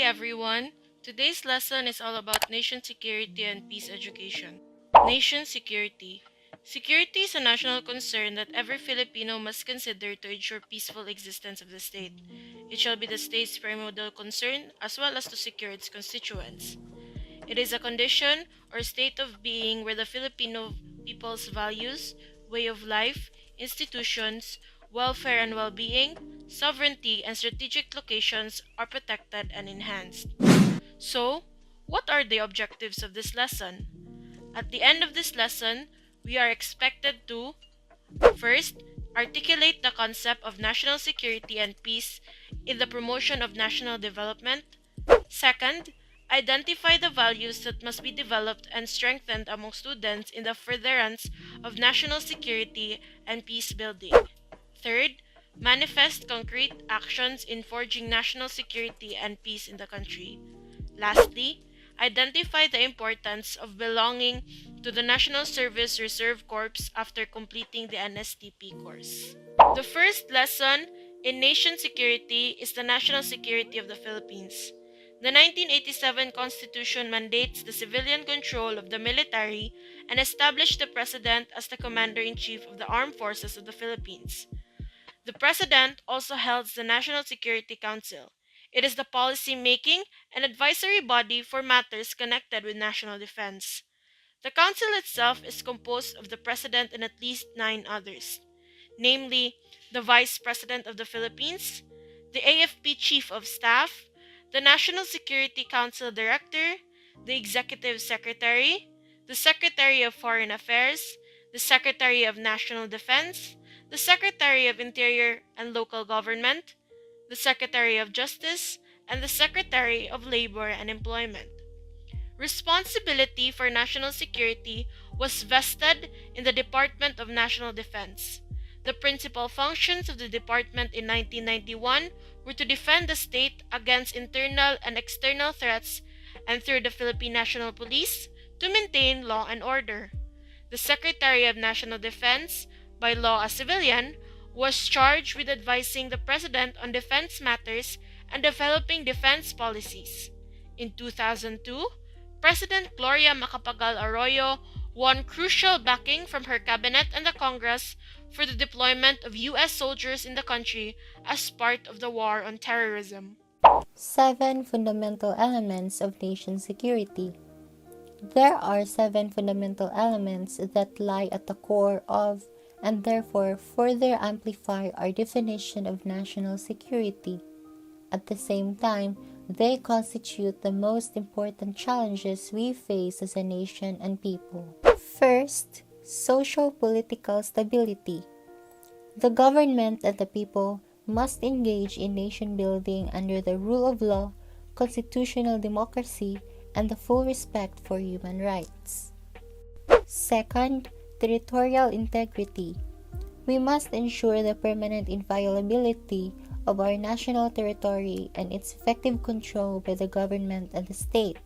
everyone. Today's lesson is all about nation security and peace education. Nation security. Security is a national concern that every Filipino must consider to ensure peaceful existence of the state. It shall be the state's primordial concern as well as to secure its constituents. It is a condition or state of being where the Filipino people's values, way of life, institutions, welfare and well-being, sovereignty, and strategic locations are protected and enhanced. So, what are the objectives of this lesson? At the end of this lesson, we are expected to first, articulate the concept of national security and peace in the promotion of national development. Second, identify the values that must be developed and strengthened among students in the furtherance of national security and peace building. Third, manifest concrete actions in forging national security and peace in the country. Lastly, identify the importance of belonging to the National Service Reserve Corps after completing the NSTP course. The first lesson in nation security is the national security of the Philippines. The 1987 Constitution mandates the civilian control of the military and established the President as the Commander-in-Chief of the Armed Forces of the Philippines. The President also holds the National Security Council. It is the policy-making and advisory body for matters connected with national defense. The Council itself is composed of the President and at least 9 others, namely the Vice President of the Philippines, the AFP Chief of Staff, the National Security Council Director, the Executive Secretary, the Secretary of Foreign Affairs, the Secretary of National Defense, the Secretary of Interior and Local Government, the Secretary of Justice, and the Secretary of Labor and Employment. Responsibility for national security was vested in the Department of National Defense. The principal functions of the department in 1991 were to defend the state against internal and external threats and through the Philippine National Police to maintain law and order. The Secretary of National Defense, by law a civilian, was charged with advising the President on defense matters and developing defense policies. In 2002, President Gloria Macapagal Arroyo won crucial backing from her cabinet and the Congress for the deployment of U.S. soldiers in the country as part of the war on terrorism. 7 fundamental elements of nation security. There are 7 fundamental elements that lie at the core of and therefore further amplify our definition of national security. At the same time, they constitute the most important challenges we face as a nation and people. First, social-political stability. The government and the people must engage in nation building under the rule of law, constitutional democracy, and the full respect for human rights. Second, territorial integrity. We must ensure the permanent inviolability of our national territory and its effective control by the government and the state.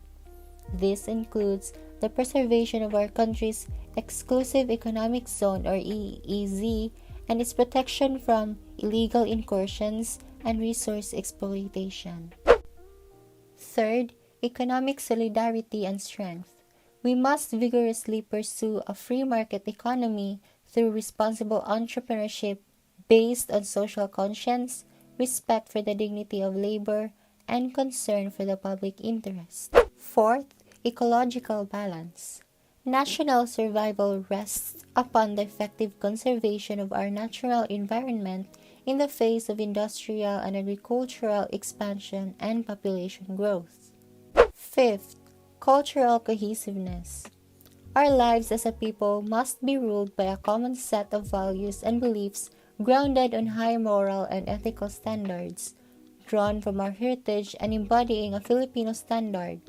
This includes the preservation of our country's exclusive economic zone or EEZ and its protection from illegal incursions and resource exploitation. Third, economic solidarity and strength. We must vigorously pursue a free market economy through responsible entrepreneurship based on social conscience, respect for the dignity of labor, and concern for the public interest. Fourth, ecological balance. National survival rests upon the effective conservation of our natural environment in the face of industrial and agricultural expansion and population growth. Fifth, cultural cohesiveness. Our lives as a people must be ruled by a common set of values and beliefs grounded on high moral and ethical standards, drawn from our heritage and embodying a Filipino standard,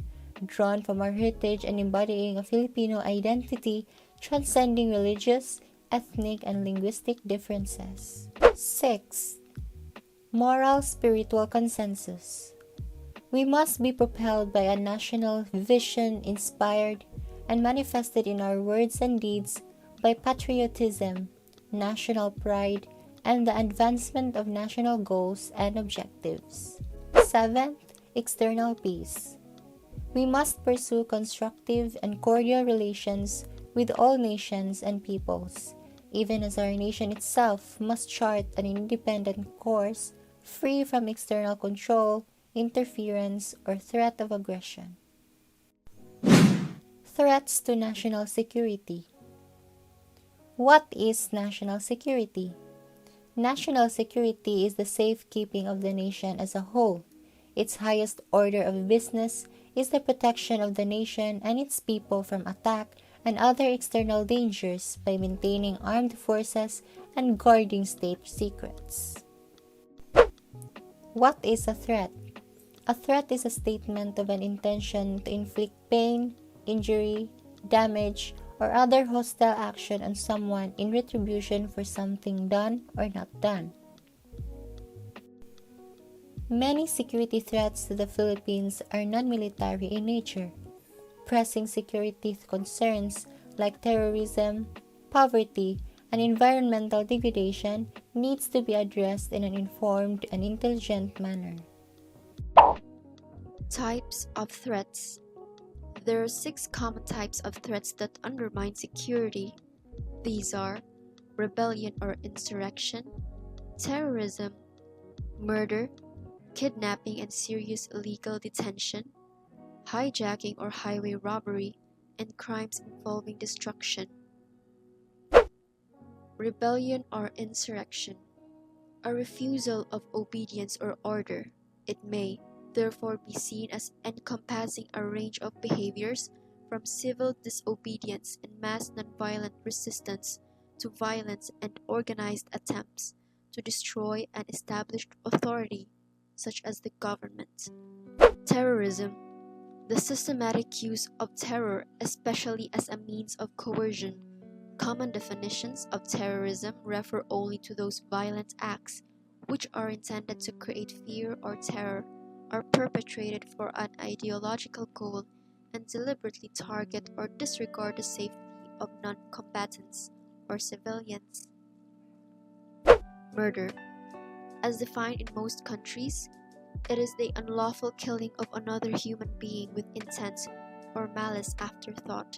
drawn from our heritage and embodying a Filipino identity transcending religious, ethnic, and linguistic differences. 6. Moral spiritual consensus. We must be propelled by a national vision inspired and manifested in our words and deeds by patriotism, national pride, and the advancement of national goals and objectives. 7th, external peace. We must pursue constructive and cordial relations with all nations and peoples, even as our nation itself must chart an independent course free from external control, interference, or threat of aggression. Threats to national security. What is national security? National security is the safekeeping of the nation as a whole. Its highest order of business is the protection of the nation and its people from attack and other external dangers by maintaining armed forces and guarding state secrets. What is a threat? A threat is a statement of an intention to inflict pain, injury, damage, or other hostile action on someone in retribution for something done or not done. Many security threats to the Philippines are non-military in nature. Pressing security concerns like terrorism, poverty, and environmental degradation needs to be addressed in an informed and intelligent manner. Types of threats. There are 6 common types of threats that undermine security. These are rebellion or insurrection, terrorism, murder, kidnapping and serious illegal detention, hijacking or highway robbery, and crimes involving destruction. Rebellion or insurrection. A refusal of obedience or order. It may, therefore, be seen as encompassing a range of behaviors from civil disobedience and mass nonviolent resistance to violence and organized attempts to destroy an established authority, such as the government. Terrorism. The systematic use of terror, especially as a means of coercion. Common definitions of terrorism refer only to those violent acts which are intended to create fear or terror, are perpetrated for an ideological goal, and deliberately target or disregard the safety of non-combatants or civilians. Murder. As defined in most countries, it is the unlawful killing of another human being with intent or malice afterthought,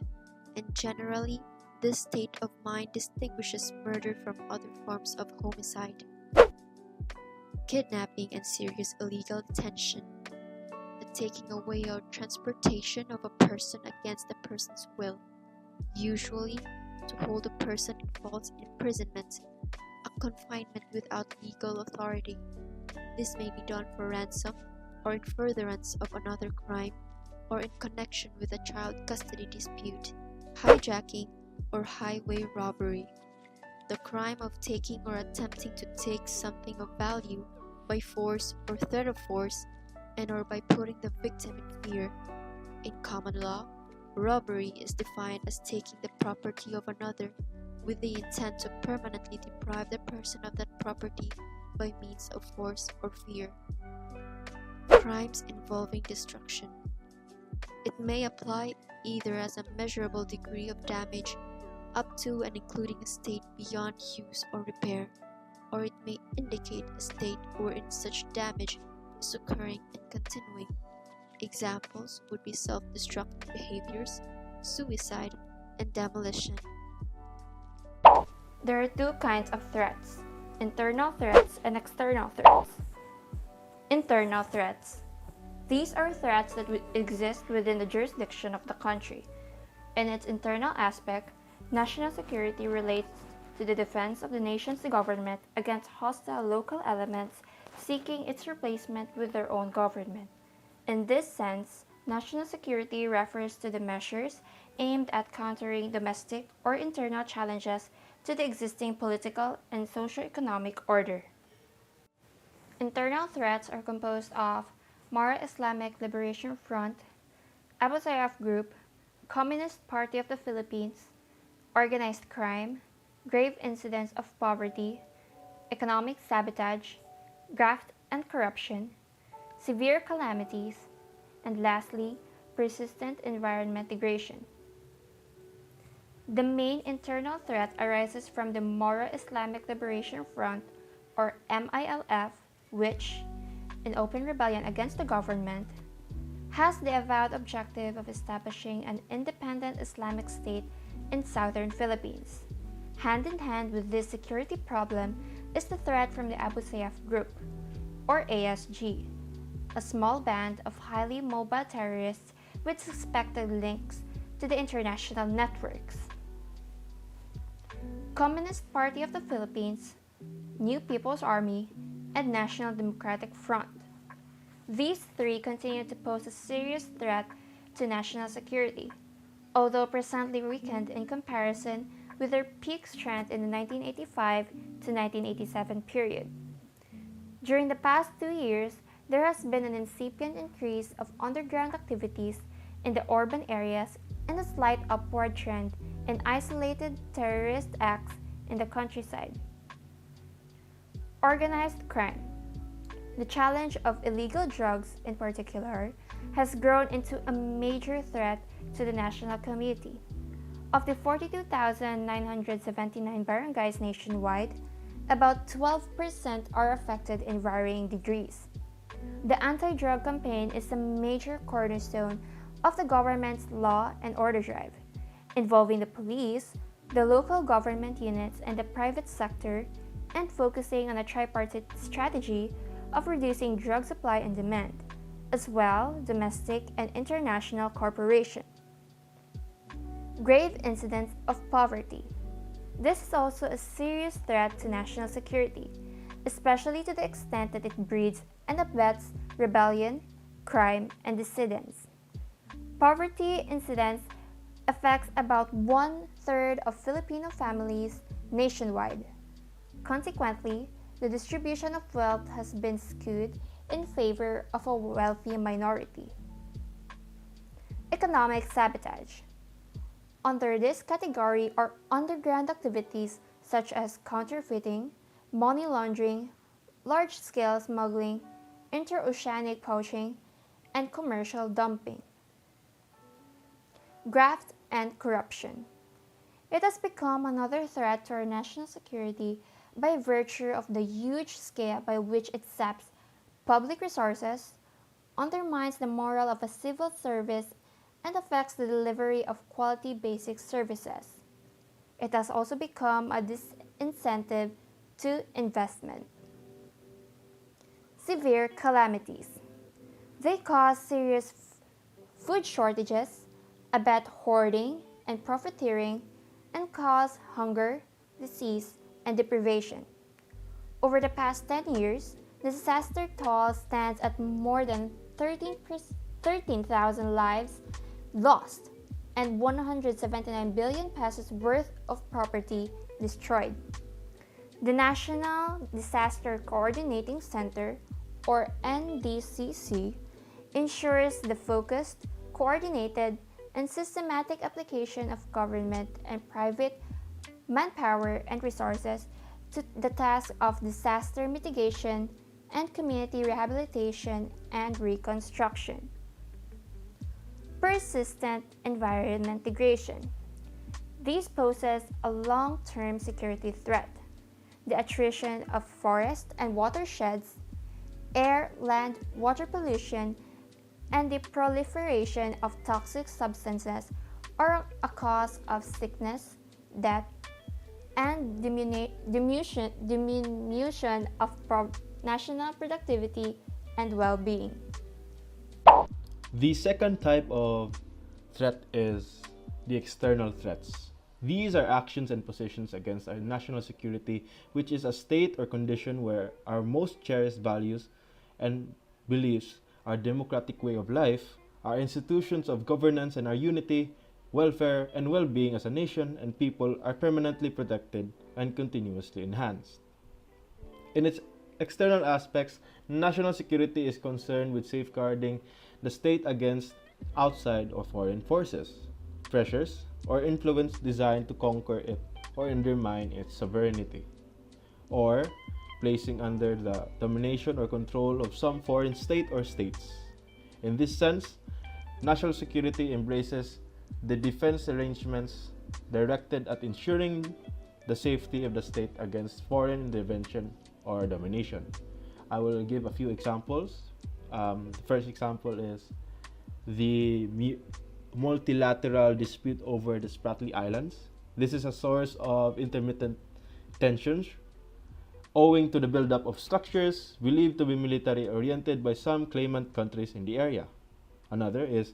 and generally, this state of mind distinguishes murder from other forms of homicide. Kidnapping and serious illegal detention. The taking away or transportation of a person against the person's will, usually to hold a person in false imprisonment, a confinement without legal authority. This may be done for ransom, or in furtherance of another crime, or in connection with a child custody dispute. Hijacking or highway robbery. The crime of taking or attempting to take something of value by force or threat of force, and or by putting the victim in fear. In common law, robbery is defined as taking the property of another with the intent to permanently deprive the person of that property by means of force or fear. Crimes involving destruction. It may apply either as a measurable degree of damage up to and including a state beyond use or repair, or it may indicate a state wherein such damage is occurring and continuing. Examples would be self-destructive behaviors, suicide, and demolition. There are 2 kinds of threats: internal threats and external threats. Internal threats. These are threats that exist within the jurisdiction of the country. In its internal aspect, national security relates to the defense of the nation's government against hostile local elements seeking its replacement with their own government. In this sense, national security refers to the measures aimed at countering domestic or internal challenges to the existing political and socio-economic order. Internal threats are composed of Mara Islamic Liberation Front, Abu Sayyaf Group, Communist Party of the Philippines, organized crime, grave incidents of poverty, economic sabotage, graft and corruption, severe calamities, and lastly, persistent environment degradation. The main internal threat arises from the Moro Islamic Liberation Front, or MILF, which, in open rebellion against the government, has the avowed objective of establishing an independent Islamic state in southern Philippines. Hand in hand with this security problem is the threat from the Abu Sayyaf Group, or ASG, a small band of highly mobile terrorists with suspected links to the international networks. Communist Party of the Philippines, New People's Army, and National Democratic Front. These three continue to pose a serious threat to national security, although presently weakened in comparison with their peak strength in the 1985 to 1987 period. During the past 2 years, there has been an incipient increase of underground activities in the urban areas and a slight upward trend in isolated terrorist acts in the countryside. Organized crime. The challenge of illegal drugs, in particular, has grown into a major threat to the national community. Of the 42,979 barangays nationwide, about 12% are affected in varying degrees. The anti-drug campaign is a major cornerstone of the government's law and order drive, involving the police, the local government units, and the private sector, and focusing on a tripartite strategy of reducing drug supply and demand, as well domestic and international cooperation. Grave incidents of poverty. This is also a serious threat to national security, especially to the extent that it breeds and abets rebellion, crime, and dissidence. Poverty incidence affects about 1/3 of Filipino families nationwide. Consequently, the distribution of wealth has been skewed in favor of a wealthy minority. Economic sabotage. Under this category are underground activities such as counterfeiting, money laundering, large-scale smuggling, interoceanic poaching, and commercial dumping. Graft and corruption. It has become another threat to our national security by virtue of the huge scale by which it saps public resources, undermines the morale of a civil service, and affects the delivery of quality basic services. It has also become a disincentive to investment. Severe calamities. They cause serious food shortages, abet hoarding and profiteering, and cause hunger, disease, and deprivation. Over the past 10 years, the disaster toll stands at more than 13,000 lives lost and 179 billion pesos worth of property destroyed. The National Disaster Coordinating Center, or NDCC, ensures the focused, coordinated, and systematic application of government and private manpower and resources to the task of disaster mitigation and community rehabilitation and reconstruction. Persistent environment degradation. This poses a long-term security threat. The attrition of forests and watersheds, air, land, water pollution, and the proliferation of toxic substances are a cause of sickness, death, and diminution of national productivity and well-being. The second type of threat is the external threats. These are actions and positions against our national security, which is a state or condition where our most cherished values and beliefs, our democratic way of life, our institutions of governance, and our unity, welfare, and well-being as a nation and people are permanently protected and continuously enhanced. In its external aspects, national security is concerned with safeguarding the state against outside or foreign forces, pressures, or influence designed to conquer it or undermine its sovereignty, or placing under the domination or control of some foreign state or states. In this sense, national security embraces the defense arrangements directed at ensuring the safety of the state against foreign intervention or domination. I will give a few examples. The first example is the multilateral dispute over the Spratly Islands. This is a source of intermittent tensions owing to the buildup of structures believed to be military oriented by some claimant countries in the area. Another is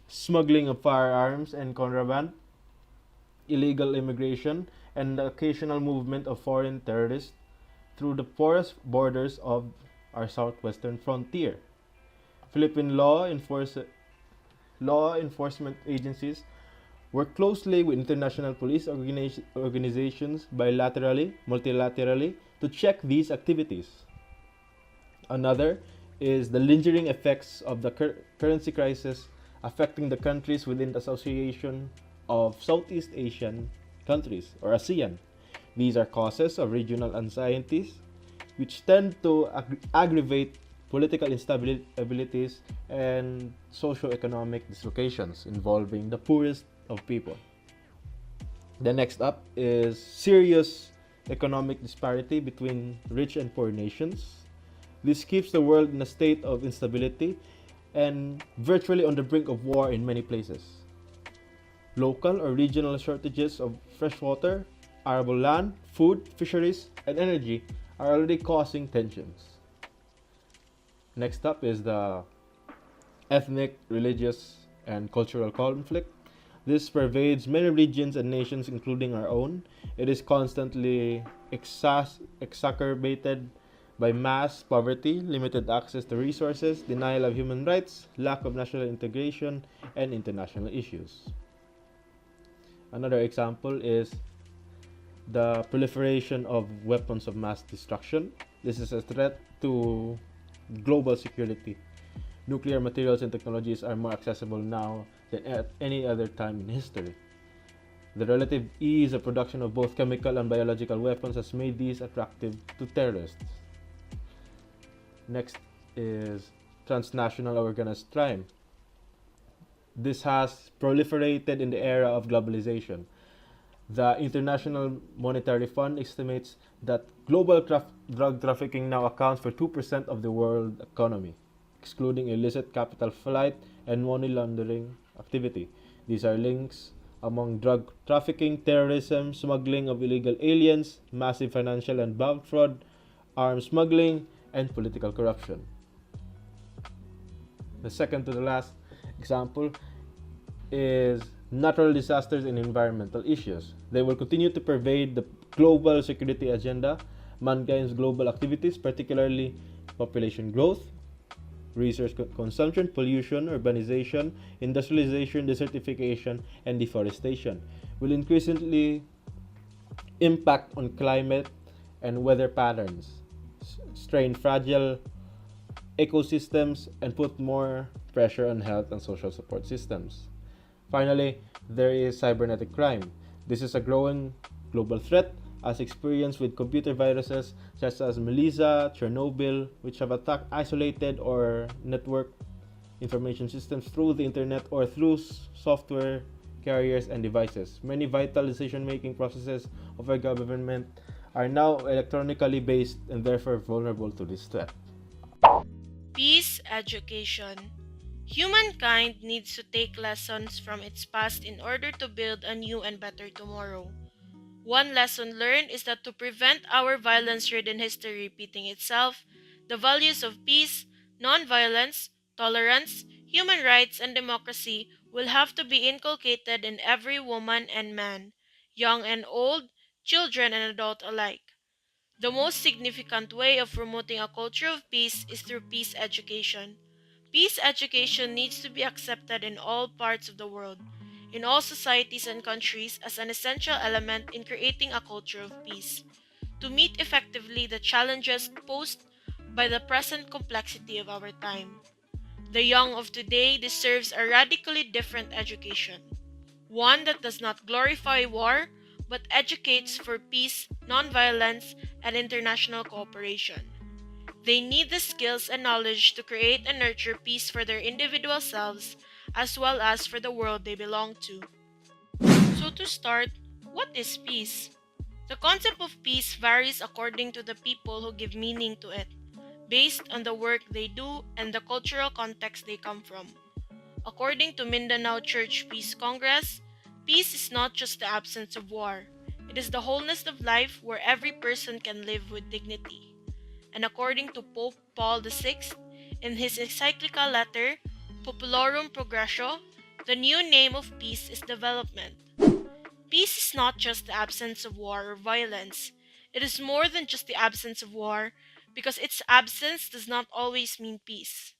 smuggling of firearms and contraband, illegal immigration, and the occasional movement of foreign terrorists through the porous borders of our southwestern frontier. Philippine law enforcement agencies work closely with international police organizations bilaterally, multilaterally to check these activities. Another is the lingering effects of the currency crisis affecting the countries within the Association of Southeast Asian Countries, or ASEAN. These are causes of regional anxieties, which tend to aggravate political instabilities and socio-economic dislocations involving the poorest of people. The next up is serious economic disparity between rich and poor nations. This keeps the world in a state of instability and virtually on the brink of war in many places. Local or regional shortages of fresh water, arable land, food, fisheries, and energy are already causing tensions. Next up is the ethnic, religious, and cultural conflict. This pervades many regions and nations, including our own. It is constantly exacerbated by mass poverty, limited access to resources, denial of human rights, lack of national integration, and international issues. Another example is the proliferation of weapons of mass destruction. This is a threat to global security. Nuclear materials and technologies are more accessible now than at any other time in history. The relative ease of production of both chemical and biological weapons has made these attractive to terrorists. Next is transnational organized crime. This has proliferated in the era of globalization. The International Monetary Fund estimates that global drug trafficking now accounts for 2% of the world economy, excluding illicit capital flight and money laundering activity. These are links among drug trafficking, terrorism, smuggling of illegal aliens, massive financial and bank fraud, arms smuggling, and political corruption. The second to the last example is natural disasters and environmental issues. They will continue to pervade the global security agenda, mankind's global activities, particularly population growth, resource consumption, pollution, urbanization, industrialization, desertification, and deforestation will increasingly impact on climate and weather patterns, strain fragile ecosystems, and put more pressure on health and social support systems. Finally, there is cybernetic crime. This is a growing global threat as experienced with computer viruses such as Melissa, Chernobyl, which have attacked isolated or network information systems through the internet or through software carriers and devices. Many vital decision-making processes of our government are now electronically based and therefore vulnerable to this threat. Peace education. Humankind needs to take lessons from its past in order to build a new and better tomorrow. One lesson learned is that to prevent our violence-ridden history repeating itself, the values of peace, non-violence, tolerance, human rights, and democracy will have to be inculcated in every woman and man, young and old, children and adult alike. The most significant way of promoting a culture of peace is through peace education. Peace education needs to be accepted in all parts of the world, in all societies and countries, as an essential element in creating a culture of peace, to meet effectively the challenges posed by the present complexity of our time. The young of today deserves a radically different education, one that does not glorify war, but educates for peace, nonviolence, and international cooperation. They need the skills and knowledge to create and nurture peace for their individual selves as well as for the world they belong to. So, to start, what is peace? The concept of peace varies according to the people who give meaning to it. based on the work they do and the cultural context they come from. According to Mindanao Church Peace Congress, peace is not just the absence of war, it is the wholeness of life where every person can live with dignity. And according to Pope Paul VI, in his encyclical letter, Populorum Progressio, the new name of peace is development. Peace is not just the absence of war or violence. It is more than just the absence of war, because its absence does not always mean peace.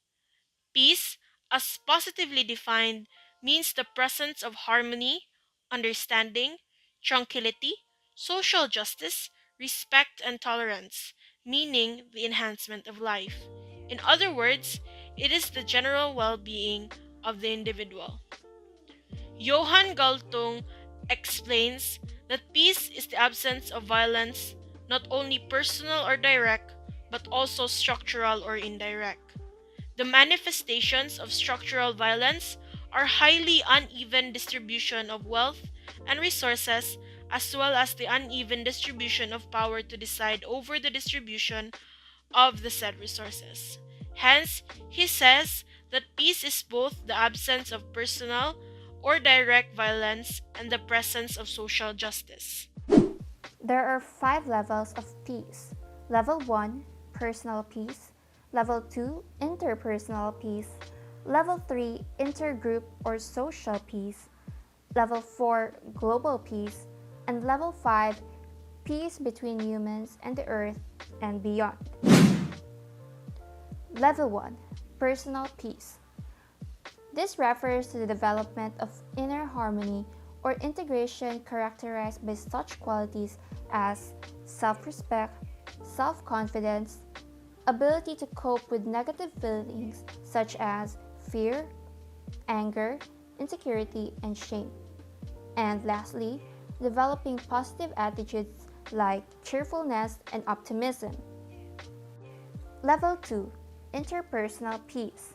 Peace, as positively defined, means the presence of harmony, understanding, tranquility, social justice, respect, and tolerance, meaning the enhancement of life. In other words, it is the general well being of the individual. Johann Galtung explains that peace is the absence of violence, not only personal or direct, but also structural or indirect. The manifestations of structural violence are highly uneven distribution of wealth and resources, as well as the uneven distribution of power to decide over the distribution of the said resources. Hence, he says that peace is both the absence of personal or direct violence and the presence of social justice. There are 5 levels of peace. Level 1, personal peace. Level 2, interpersonal peace. Level 3, intergroup or social peace. Level 4, global peace. And level 5, peace between humans and the earth and beyond. Level 1, personal peace. This refers to the development of inner harmony or integration characterized by such qualities as self-respect, self-confidence, ability to cope with negative feelings such as fear, anger, insecurity, and shame. And lastly, developing positive attitudes like cheerfulness and optimism. Level 2, interpersonal peace.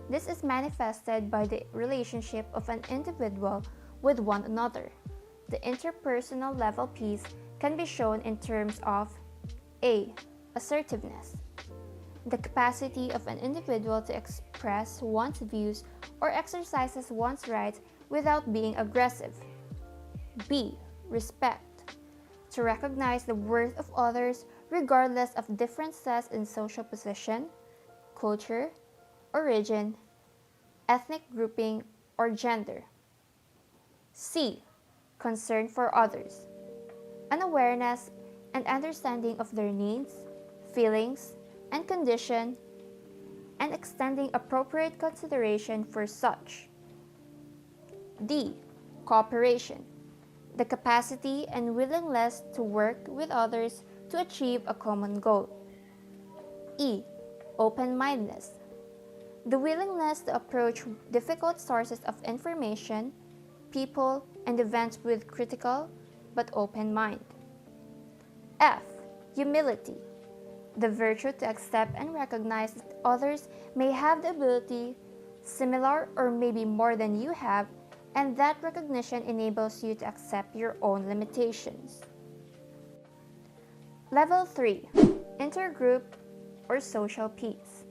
This is manifested by the relationship of an individual with one another. The interpersonal level peace can be shown in terms of A. Assertiveness. The capacity of an individual to express one's views or exercises one's rights without being aggressive. B. Respect. To recognize the worth of others regardless of differences in social position, culture, origin, ethnic grouping, or gender. C. Concern for others. An awareness and understanding of their needs, feelings, and condition, and extending appropriate consideration for such. D. Cooperation. The capacity and willingness to work with others to achieve a common goal. E. Open-mindedness. The willingness to approach difficult sources of information, people, and events with critical but open mind. F. Humility. The virtue to accept and recognize that others may have the ability similar or maybe more than you have, and that recognition enables you to accept your own limitations. Level 3. Intergroup or social peace.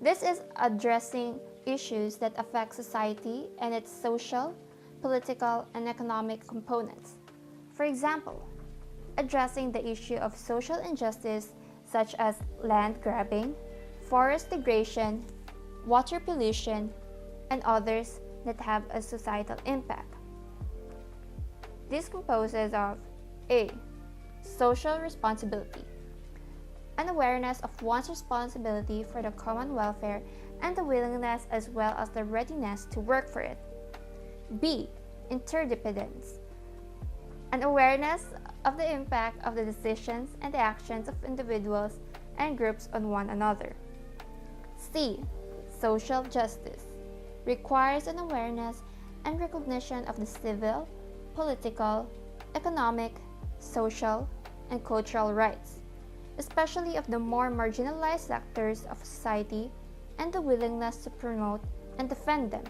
This is addressing issues that affect society and its social, political, and economic components. For example, addressing the issue of social injustice such as land grabbing, forest degradation, water pollution, and others that have a societal impact. This composes of A. Social responsibility. An awareness of one's responsibility for the common welfare and the willingness as well as the readiness to work for it. B. Interdependence. An awareness of the impact of the decisions and the actions of individuals and groups on one another. C. Social justice. Requires an awareness and recognition of the civil, political, economic, social, and cultural rights, especially of the more marginalized sectors of society, and the willingness to promote and defend them.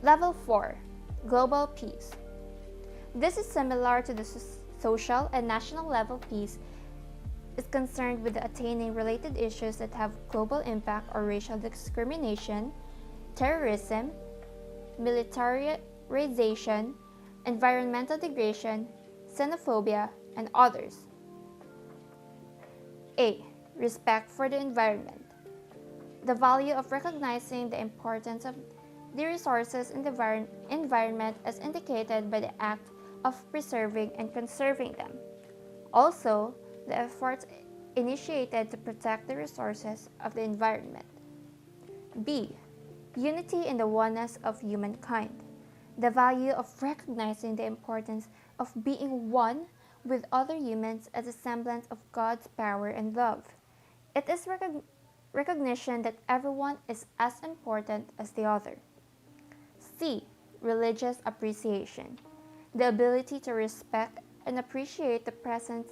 Level 4. Global peace. This is similar to the social and national level peace is concerned with attaining related issues that have global impact or racial discrimination, terrorism, militarization, environmental degradation, xenophobia, and others. A. Respect for the environment. The value of recognizing the importance of the resources in the environment as indicated by the act of preserving and conserving them. Also, the efforts initiated to protect the resources of the environment. B. Unity in the oneness of humankind. The value of recognizing the importance of being one with other humans as a semblance of God's power and love. It is recognition that everyone is as important as the other. C. Religious appreciation. The ability to respect and appreciate the presence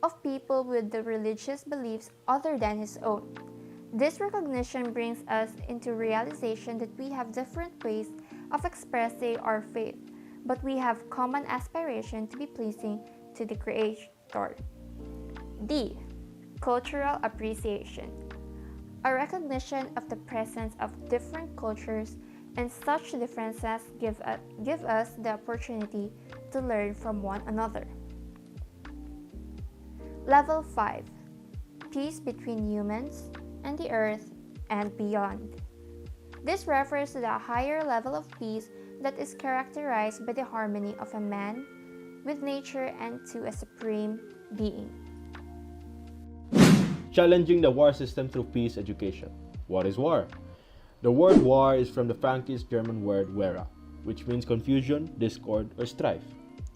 of people with the religious beliefs other than his own. This recognition brings us into realization that we have different ways of expressing our faith, but we have common aspiration to be pleasing to the Creator. D. Cultural appreciation. A recognition of the presence of different cultures, and such differences give us the opportunity to learn from one another. Level 5. Peace between humans and the earth and beyond. This refers to the higher level of peace that is characterized by the harmony of a man with nature and to a supreme being. Challenging the war system through peace education. What is war? The word war is from the Frankish German word wera, which means confusion, discord, or strife.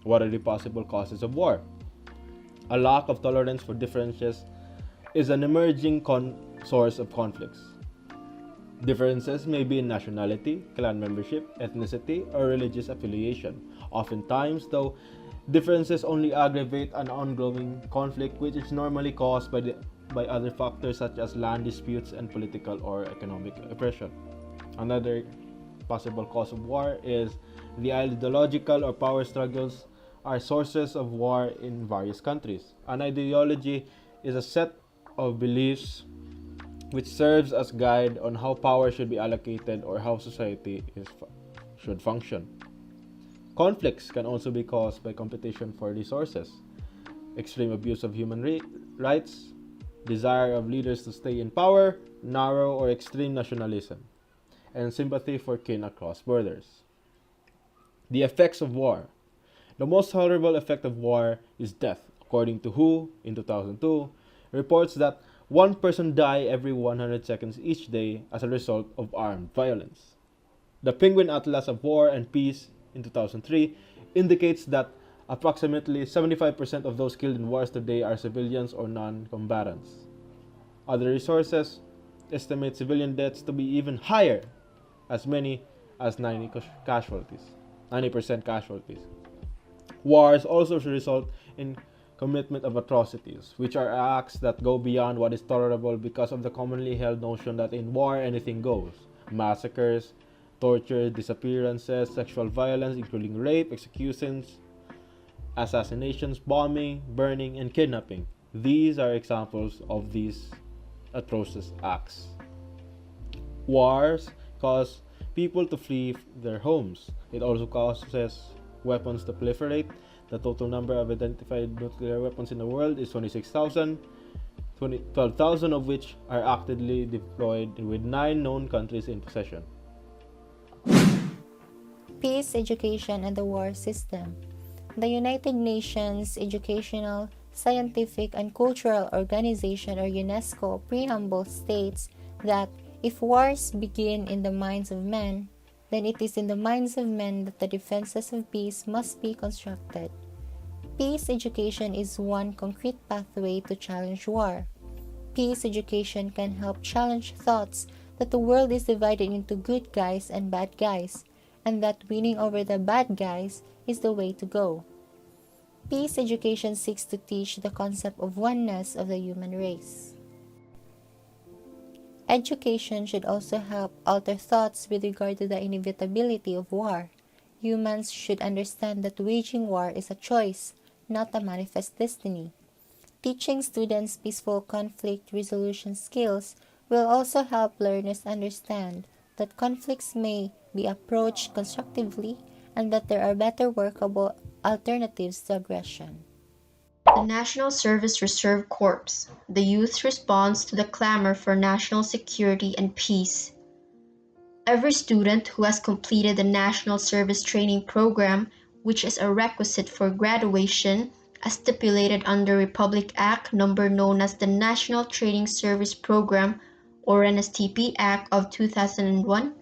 What are the possible causes of war? A lack of tolerance for differences is an emerging source of conflicts. Differences may be in nationality, clan membership, ethnicity, or religious affiliation. Oftentimes, though, differences only aggravate an ongoing conflict which is normally caused by other factors such as land disputes and political or economic oppression. Another possible cause of war is the ideological or power struggles are sources of war in various countries. An ideology is a set of beliefs which serves as guide on how power should be allocated or how society should function. Conflicts can also be caused by competition for resources, extreme abuse of human rights, desire of leaders to stay in power, narrow or extreme nationalism, and sympathy for kin across borders. The effects of war. The most horrible effect of war is death. According to WHO, in 2002, reports that one person died every 100 seconds each day as a result of armed violence. The Penguin Atlas of War and Peace in 2003 indicates that approximately 75% of those killed in wars today are civilians or non-combatants. Other resources estimate civilian deaths to be even higher, as many as 90% casualties. Wars also result in commitment of atrocities, which are acts that go beyond what is tolerable because of the commonly held notion that in war anything goes. Massacres, torture, disappearances, sexual violence including rape, executions, assassinations, bombing, burning, and kidnapping. These are examples of these atrocious acts. Wars cause people to flee their homes. It also causes weapons to proliferate. The total number of identified nuclear weapons in the world is 26,000, 12,000 of which are actively deployed with 9 known countries in possession. Peace, education, and the war system. The United Nations Educational, Scientific, and Cultural Organization, or UNESCO, preamble states that if wars begin in the minds of men, then it is in the minds of men that the defenses of peace must be constructed. Peace education is one concrete pathway to challenge war. Peace education can help challenge thoughts that the world is divided into good guys and bad guys, and that winning over the bad guys is the way to go. Peace education seeks to teach the concept of oneness of the human race. Education should also help alter thoughts with regard to the inevitability of war. Humans should understand that waging war is a choice, not a manifest destiny. Teaching students peaceful conflict resolution skills will also help learners understand that conflicts may be approached constructively and that there are better workable alternatives to aggression. The National Service Reserve Corps, the youth's response to the clamor for national security and peace. Every student who has completed the National Service Training Program, which is a requisite for graduation, as stipulated under Republic Act number known as the National Training Service Program or NSTP Act of 2001,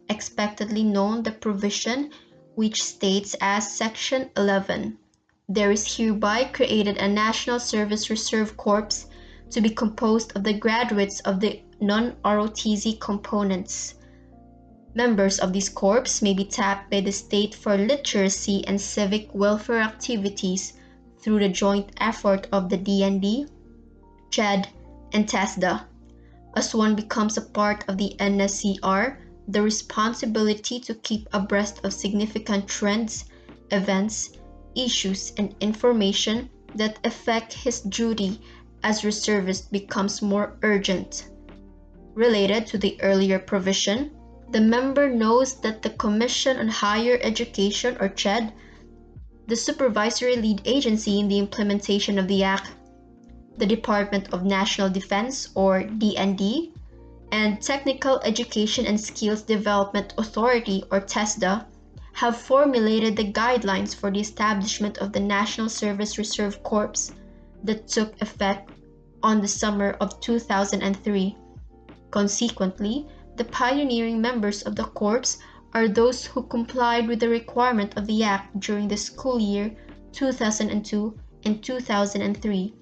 expectedly known the provision which states as Section 11. There is hereby created a National Service Reserve Corps to be composed of the graduates of the non-ROTC components. Members of this corps may be tapped by the state for literacy and civic welfare activities through the joint effort of the DND, CHED, and TESDA. As one becomes a part of the NSCR, the responsibility to keep abreast of significant trends, events, issues, and information that affect his duty as reservist becomes more urgent. Related to the earlier provision, the member knows that the Commission on Higher Education, or CHED, the supervisory lead agency in the implementation of the Act, the Department of National Defense, or DND, and Technical Education and Skills Development Authority, or TESDA, have formulated the guidelines for the establishment of the National Service Reserve Corps that took effect on the summer of 2003. Consequently, the pioneering members of the Corps are those who complied with the requirement of the Act during the school year 2002 and 2003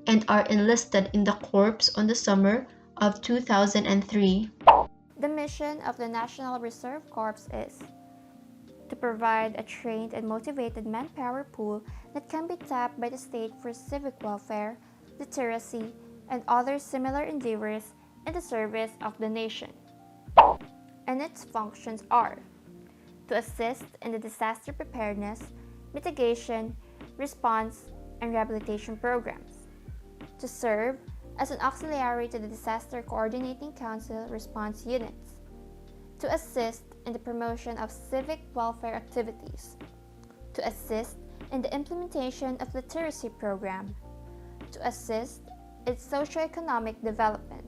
and are enlisted in the Corps on the summer of 2003. The mission of the National Reserve Corps is to provide a trained and motivated manpower pool that can be tapped by the state for civic welfare, literacy, and other similar endeavors in the service of the nation. And its functions are to assist in the disaster preparedness, mitigation, response, and rehabilitation programs, to serve as an auxiliary to the Disaster Coordinating Council response units, to assist in the promotion of civic welfare activities, to assist in the implementation of literacy program, to assist in socioeconomic development,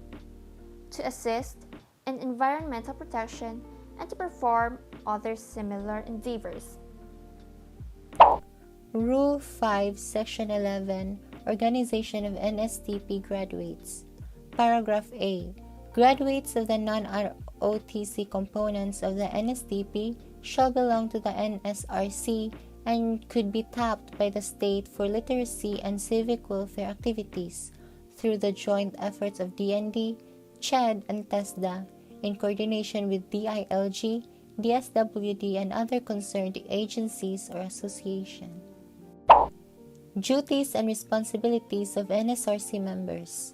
to assist in environmental protection, and to perform other similar endeavors. Rule 5, Section 11, Organization of NSTP Graduates. Paragraph A. Graduates of the non-ROTC components of the NSTP shall belong to the NSRC and could be tapped by the state for literacy and civic welfare activities through the joint efforts of DND, CHED, and TESDA in coordination with DILG, DSWD, and other concerned agencies or associations. Duties and responsibilities of NSRC members.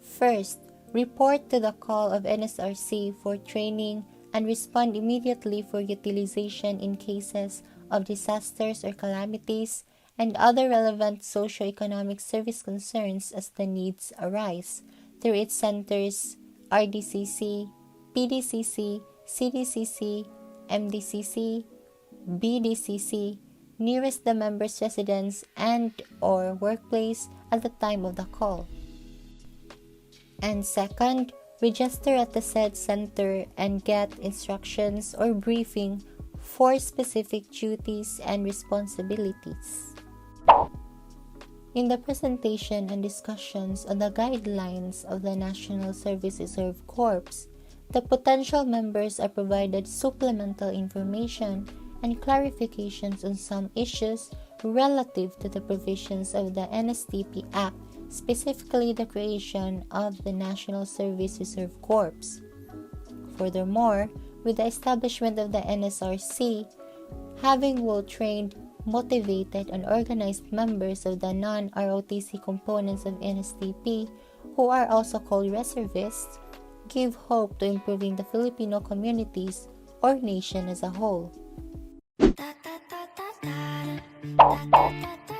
First, report to the call of NSRC for training and respond immediately for utilization in cases of disasters or calamities and other relevant socio-economic service concerns as the needs arise through its centers RDCC, PDCC, CDCC, MDCC, BDCC, nearest the member's residence and or workplace at the time of the call. And second, register at the said center and get instructions or briefing for specific duties and responsibilities. In the presentation and discussions on the guidelines of the National Service Reserve Corps, the potential members are provided supplemental information and clarifications on some issues relative to the provisions of the NSTP Act, specifically the creation of the National Service Reserve Corps. Furthermore, with the establishment of the NSRC, having well-trained, motivated, and organized members of the non-ROTC components of NSTP, who are also called reservists, give hope to improving the Filipino communities or nation as a whole. Da da da da da da da da da.